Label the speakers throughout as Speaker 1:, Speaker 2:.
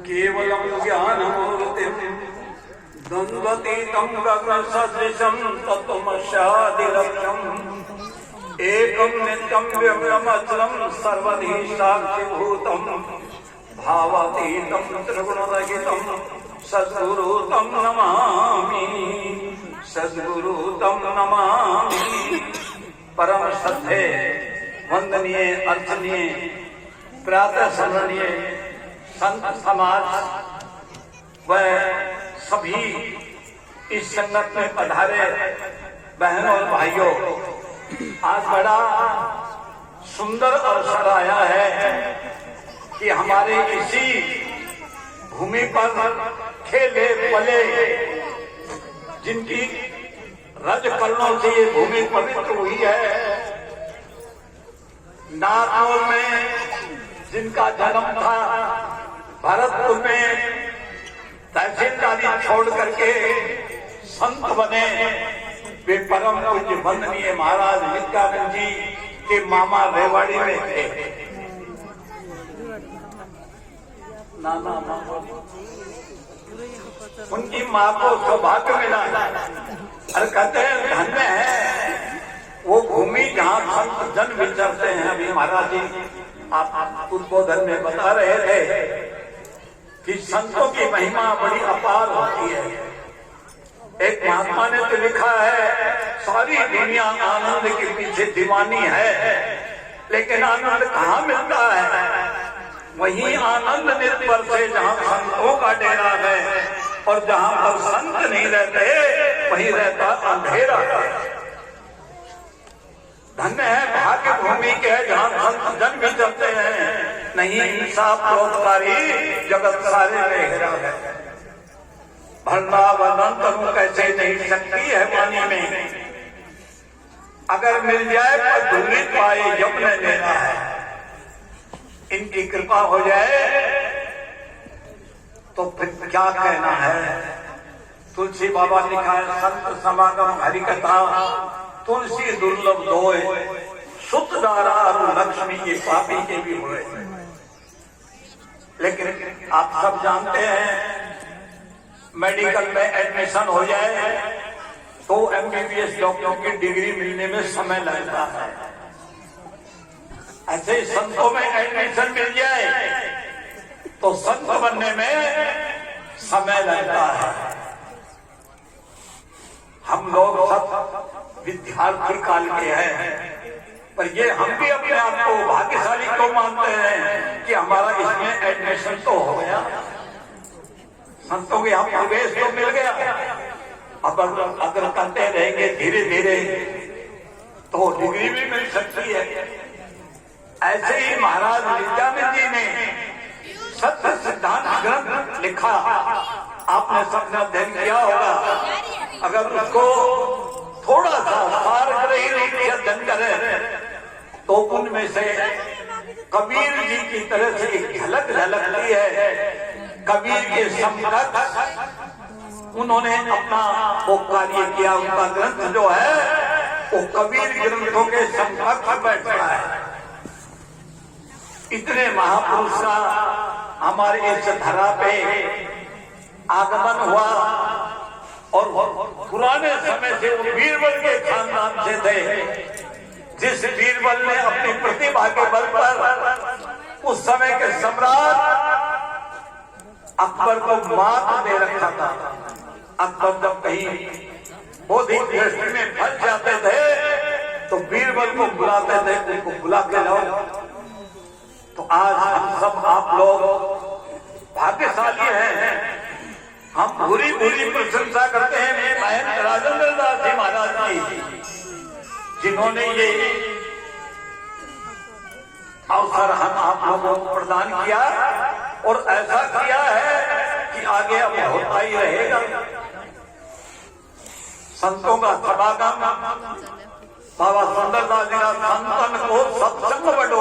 Speaker 1: केवलं ज्ञानमूर्तिं द्वन्द्वतीतं गगनसदृशं तत्त्वमस्यादिलक्ष्यम् एकं नित्यं व्यव्यमचलं सर्वधि साक्षिभूतं भावातीतं त्रिगुणरहितं सद्गुरु तं नमामि। सद्गुरु तं नमामि। परम श्रद्धे वंदनीय अर्चनीय प्रातः स्मरणीय संत समाज व सभी इस संगत में पधारे बहनों और भाइयों, आज बड़ा सुंदर अवसर आया है कि हमारे इसी भूमि पर खेले पले, जिनकी रज करणों से ये भूमि पवित्र हुई है, नागौर में जिनका जन्म था, भरतपुर में तहसीलदारी छोड़ करके संत बने, वे परम पूज्य वंदनीय महाराज विद्यानंद जी के मामा रेवाड़ी में थे। नाना मामा उनकी माँ को सौभाग्य मिला और कहते हैं धन्य है वो भूमि जहाँ संत जन विचरते हैं। अभी महाराज जी आप उद्बोधन में बता रहे थे कि संतों की महिमा बड़ी अपार होती है। एक महात्मा ने तो लिखा है, सारी दुनिया आनंद के पीछे दीवानी है, लेकिन आनंद कहाँ मिलता है? वही आनंद निर्भर से जहाँ संतों का डेरा है, और जहाँ पर संत नहीं रहते वहीं रहता अंधेरा। धन्य है भाग्य भूमि के जहाँ संत जन भी चलते हैं, नहीं इंसाफ परोपकारी जगत सारे में हेरा है। भरना वर्णन करूं कैसे नहीं सकती है वाणी में, अगर मिल जाए पर धूली पाए यमुना लेना है। इनकी कृपा हो जाए तो फिर क्या कहना है। तुलसी बाबा लिखा है, संत समागम हरि कथा तुलसी दुर्लभ दोए, सुत दारा और लक्ष्मी ये पापी के भी हुए। लेकिन आप सब जानते हैं, मेडिकल में एडमिशन हो जाए तो MBBS डॉक्टरों की डिग्री मिलने में समय लगता है। ऐसे ही संतों में एडमिशन मिल जाए तो संत बनने में समय लगता है। हम लोग सब विद्यार्थी काल के हैं, पर ये हम भी अपने आप को भाग्यशाली क्यों मानते हैं कि हमारा इसमें एडमिशन तो हो गया, संतों के यहाँ प्रवेश तो मिल गया। अब अगर करते रहेंगे धीरे धीरे तो डिग्री भी मिल सकती है। ऐसे ही महाराज विद्यानंद जी ने सत्य सिद्धांत ग्रंथ लिखा, आपने सबने अध्ययन किया होगा। अगर उसको थोड़ा सा सारग्रही रूप से अध्ययन करें तो उनमें से कबीर जी की तरह से एक झलक झलकती है। कबीर के समकक्ष उन्होंने अपना वो कार्य किया। उनका ग्रंथ जो है वो कबीर ग्रंथों के समकक्ष बैठता है। इतने महापुरुष का हमारे इस धरा पे आगमन हुआ, और पुराने समय से वो बीरबल के खानदान से थे। जिस बीरबल ने अपनी प्रतिभा के बल पर उस समय के सम्राट अकबर को मात दे रखा था। अकबर जब कहीं बौद्धिक दृष्टि में फंस जाते थे तो बीरबल को बुलाते थे, उनको बुला के लाओ। तो आज हम सब आप लोग भाग्यशाली हैं। हम पूरी प्रशंसा करते हैं महंत राजेंद्र दास जी महाराज की, जिन्होंने ये अवसर हम आप लोगों को प्रदान किया, और ऐसा किया है कि आगे अब होता ही रहेगा। संतों का समागम, बाबा सुंदरदास जी का संतन को सत्संग बटो,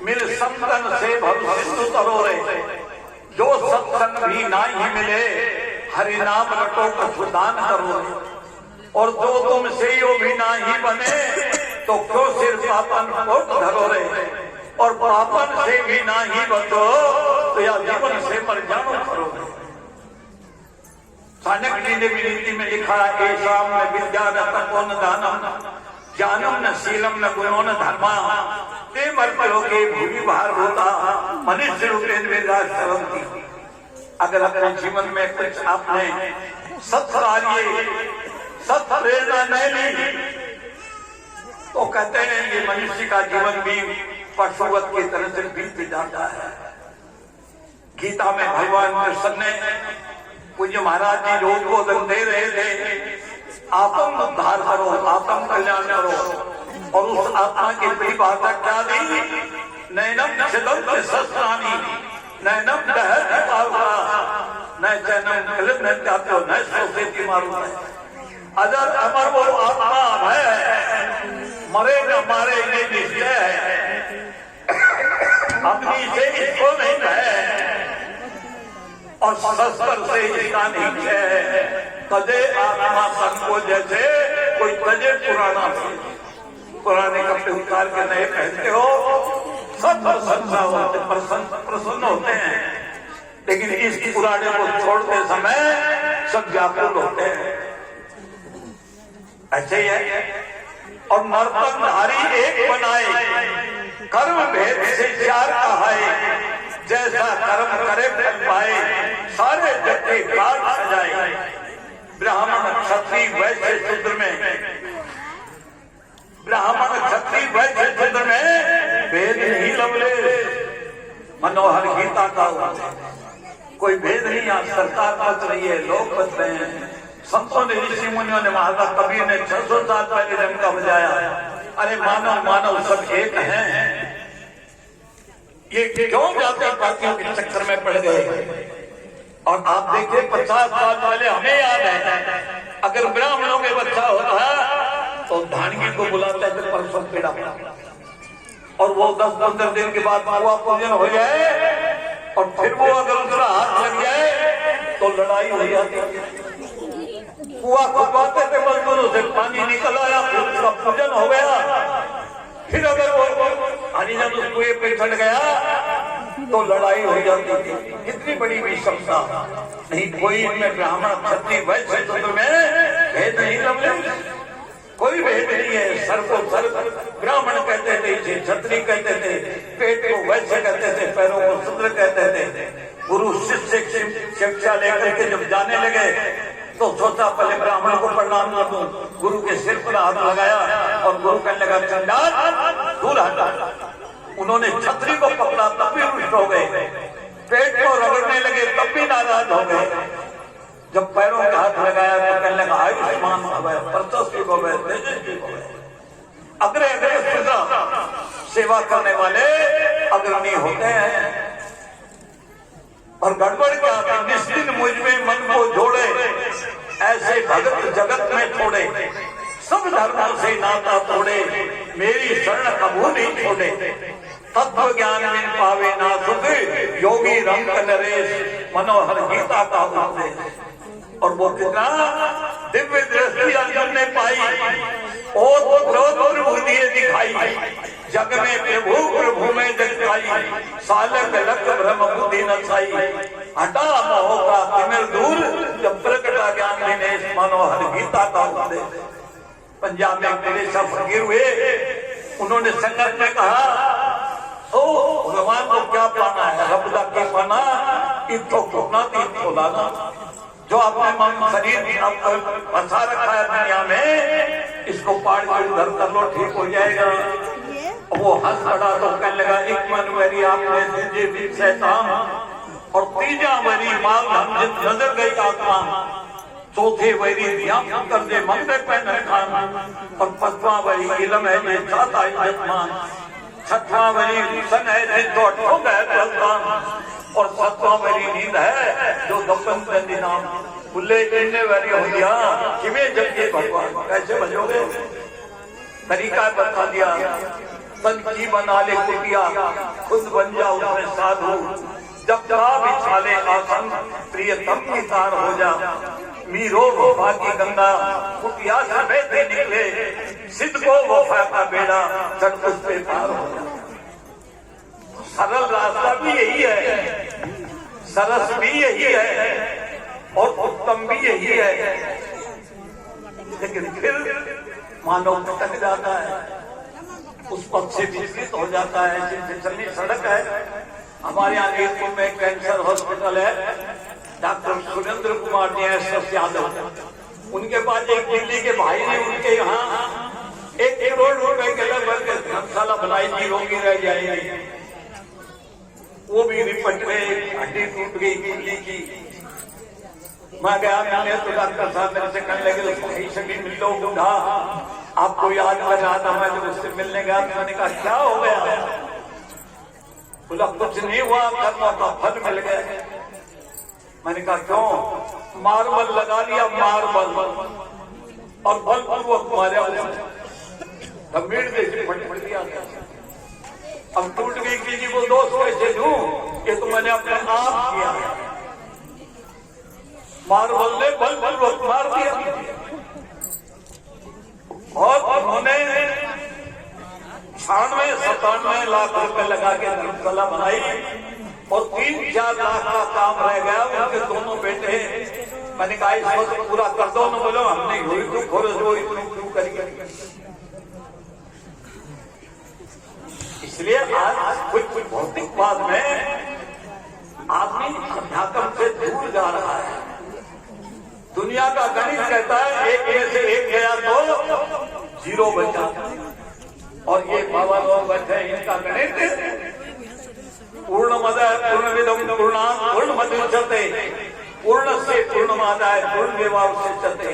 Speaker 1: मिल संतन से भव सिंधु तरोरे, जो सत्संग भी ना ही मिले हरि नाम रटो कछु दान करो, और जो तुमसे यो भी ना ही बने तो क्यों सिर पापन कोट धरो रे। और पापन से भी ना ही बचो तो या जीवन से मर जानो करोगे। चाणक्य ने भी नीति में लिखा है, शाम न विद्या न तपो न दानम ज्ञानम न शीलम न गुणो न धर्मा ते मर्त्योगे भूमि भार होता मनुष्य रूपेण विराज करती। अगर अपने जीवन में कुछ आपने सत्कार्य सत प्रेरणा नहीं ली तो कहते हैं ये मनुष्य का जीवन भी पशुवत की तरह से बीत जाता है। गीता में भगवान कृष्ण ने पूज्य महाराज जी रोज को दे रहे थे, आत्म उद्धार करो, आत्म कल्याण करो। और उस आत्मा की परिभाषा क्या दी? नैनम छिदम शस्त्राणी नैनम दहत पावका न चैनम कलम न जाते हो न सोचेती मारू है। अगर अमर वो आत्मा है, मरे न मारे ये निश्चय है, अपनी से इसको नहीं है और शस्त्र से इसका नहीं है। तजे आत्मा को जैसे कोई तजे पुराने कपड़े उतार के नए पहनते हो, सब प्रसन्न होते हैं, लेकिन इस पुराने को छोड़ते समय सब व्याकुल होते हैं। ऐसे ही है। और नर्तनधारी एक बनाए, कर्म भेद से चार कहाए, जैसा कर्म करे फल पाए, सारे जग के काट सजाए। ब्राह्मण क्षत्रिय वैश्य शूद्र में, ब्राह्मण क्षत्रिय वैश्य शूद्र में भेद नहीं लवलेश। मनोहर गीता का कोई भेद नहीं। यहाँ सरकार बच रही है, लोग बच रहे हैं। संतों ने, ऋषि मुनियों ने, महात्मा कबीर ने 600 साल पहले डंका बजाया, अरे मानव मानव सब एक हैं। ये क्यों जाति पातियों के चक्कर में पड़ गए? और आप देखिए 50 साल पहले हमें याद है, अगर ब्राह्मणों में बच्चा होता है तो धानगी को बुलाते थे परसों पेड़ा, और वो 10-15 दिन के बाद मावा पूजन हो जाए, और फिर वो अगर उसका हाथ लग जाए तो लड़ाई हो जाती। कुआ खुदवाते थे मजदूरों से, पानी निकल आया, फिर उसका पूजन हो गया। फिर अगर वो हरिजन उस कुएं पे चढ़ गया तो लड़ाई हो जाती थी। कितनी बड़ी विषमता। नहीं, कोई इनमें ब्राह्मण क्षत्रिय वैश्य शूद्र में भेद नहीं लगे, कोई भेद नहीं है। सर को सर ब्राह्मण कहते थे, इसे क्षत्रिय कहते थे, पेट को वैश्य कहते थे, पैरों को शूद्र कहते थे। गुरु शिष्य शिक्षा लेकर के जब जाने लगे तो सोचा पहले ब्राह्मण को प्रणाम कर दूं। गुरु के सिर पर हाथ लगाया और गुरु कहने लगा चंडाल दूर हटा। उन्होंने छतरी को पकड़ा तब भी रुष्ट हो गए, पेट को रगड़ने लगे तब भी नाराज हो गए। जब पैरों के हाथ लगाया तो कहने लगा आयुष्मान हो गए, प्रशस्ति हो गए, तेजस्वी हो गए। अग्रे अग्रे सेवा करने वाले अग्रणी होते हैं। और गड़बड़ क्या? निश्चित मुझ में मन को जोड़े, ऐसे भगत जगत में छोड़े, सब धर्मों से नाता तोड़े, मेरी शरण कबू नहीं छोड़े। तत्व ज्ञान मिल पावे ना सुख, योगी रंग नरेश, मनोहर गीता का उपदेश। और वो कितना दिव्य दृष्टि अर्जुन ने पाई, और प्रभु दिए दिखाई, जग में प्रभु प्रभु में जगताई, सालक लक ब्रह्म बुद्धि न छाई, हटा मोह का तिमिर दूर, जब प्रकटा ज्ञान दिनेश, मनोहर गीता का उपदेश। पंजाब में मेरे सब फकीर हुए, उन्होंने संगत में कहा ओ भगवान को क्या पाना है, रब दा के पाना, इतो खोना इतो लाना। जो आपने मन शरीर फंसा रखा है दुनिया में, इसको पाड़ के उधर कर लो, ठीक हो जाएगा। वो हंस पड़ा तो कहने लगा एक मन वरी आपने तुझे भी शैतान, और तीजा वरी माल हम नजर गई आत्मा, चौथे वरी ध्यान कर दे मंगते पहन खान, और पांचवा वरी इलम है ये चाहता इज्जतमान, छठवां वरी सन है जिसको अठो गए बलदान, और सातवां वरी नींद है जो दफन बंदी नाम। बुल्ले इतने वरी हो गया किमें जब ये भगवान कैसे बजोगे? तरीका बता दिया, तन की बना ले कुटिया, खुद बन जा उसमें साधु, जब जा बिछाले आसन, प्रियतम की तार हो जा। मीरो वफा की गंगा, कुटिया से बहते निकले, सिद्ध को वफा का बेड़ा, चट उस पे पार हो जा। सरल रास्ता भी यही है, सरस भी यही है और उत्तम भी यही है। लेकिन फिर मानव भटक जाता है, उस पथ से विचलित हो जाता है। जिनसे चलनी सड़क है, हमारे यहाँ नीलपुर में कैंसर हॉस्पिटल है, doctor Surendra Kumar G S Yadav, उनके पास एक दिल्ली के भाई ने उनके यहाँ 1 करोड़ रुपए के लगभग धर्मशाला बनाई थी, रोगी रह जाएगी, वो भी निपट गए, हड्डी टूट गई दिल्ली की। मैं गया, मैंने तो डॉक्टर साहब मेरे से कहने लगे तो कहीं से भी मिल लो, बूढ़ा आपको याद कर रहा था। मैं जब उससे मिलने गया तो मैंने कहा क्या हो गया? बोला कुछ नहीं हुआ, कर्मों का फल मिल गया। मैंने कहा क्यों? मार्बल लगा लिया, मार्बल, और बलपूर्वक मारा, गंभीर जैसे पड़ दिया। अब टूट गई किसी को दोष कैसे दूं? ये तो मैंने अपने आप किया, मार्बल ने बलपूर्वक मार दिया। और उन्होंने 96-97 लाख रुपए लगा के धर्मशाला बनाई और 3-4 लाख का काम रह गया। उनके दोनों बेटे, मैंने कहा इस वक्त पूरा कर दो। न बोलो हमने हुई तू खोल दो, क्यों करेंगे? इसलिए आज कुछ भौतिकवाद में आदमी अध्यात्म से दूर जा रहा है। दुनिया का गणित कहता है 1 में से 1 गया तो 0 बचा, और ये बाबा लोग बैठे हैं, इनका गणित पूर्णमद पूर्णमिदं पूर्णात् पूर्णमुदच्यते पूर्णस्य पूर्णमादाय पूर्णमेवावशिष्यते।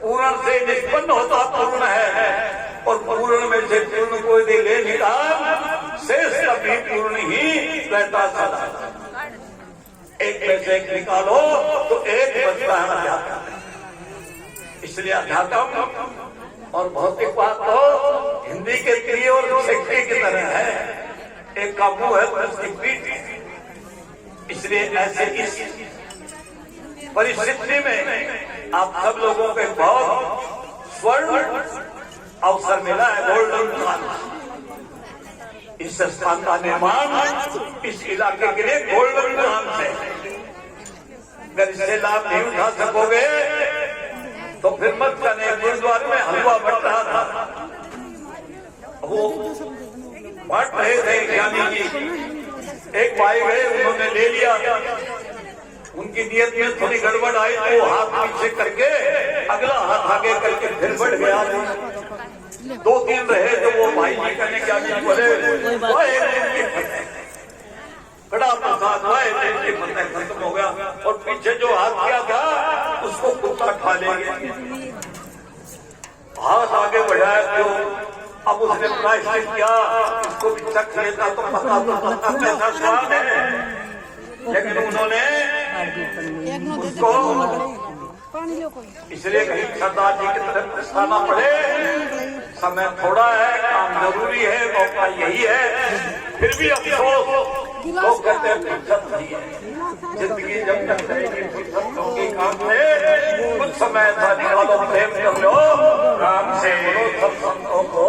Speaker 1: पूर्ण से निष्पन्न होता पूर्ण है, और पूर्ण में से पूर्ण को यदि ले निकाल, शेष कभी पूर्ण ही रहता सदा। 1 में से 1 निकालो तो 1 बचता है अध्यात्म। इसलिए अध्यात्म और भौतिकवाद तो हिंदी के तीर और सिक्के की तरह है, एक का मुंह है तो उसकी पीठ। इसलिए ऐसे इस परिस्थिति में आप सब लोगों को बहुत स्वर्ण अवसर मिला है, गोल्डन चांस। इस स्थान का निर्माण इस इलाके के लिए गोल्डन चांस है। अगर इससे लाभ नहीं उठा सकोगे तो फिर मत करने। गुरुद्वारे में हलवा बट रहा था, वो बांट रहे थे ज्ञानी जी, एक भाई गए, उन्होंने ले लिया। उनकी नियत में थोड़ी गड़बड़ आई तो हाथ पीछे करके अगला हाथ आगे करके फिर बढ़ गया। 2-3 रहे तो वो भाई जी कहने क्या जी बोले बड़ा प्रसाद हुआ है, खत्म हो गया, और पीछे जो हाथ किया था उसको कुत्ता खा लेंगे। हाथ आगे बढ़ाया क्यों? अब उसने प्रायश्चित किया, इसको भी चख लेता तो पता कैसा स्वाद है। लेकिन उन्होंने उसको इसलिए कहीं सरदार जी की तरफ प्रस्तावना पड़े, समय थोड़ा है, काम जरूरी है, मौका यही है, फिर भी अफसोस लोग कहते हैं फुर्सत नहीं है। जिंदगी जब तक रहेगी फुर्सत होगी काम से, कुछ समय था निकालो, प्रेम कर लो, राम से बोलो सब संतों को।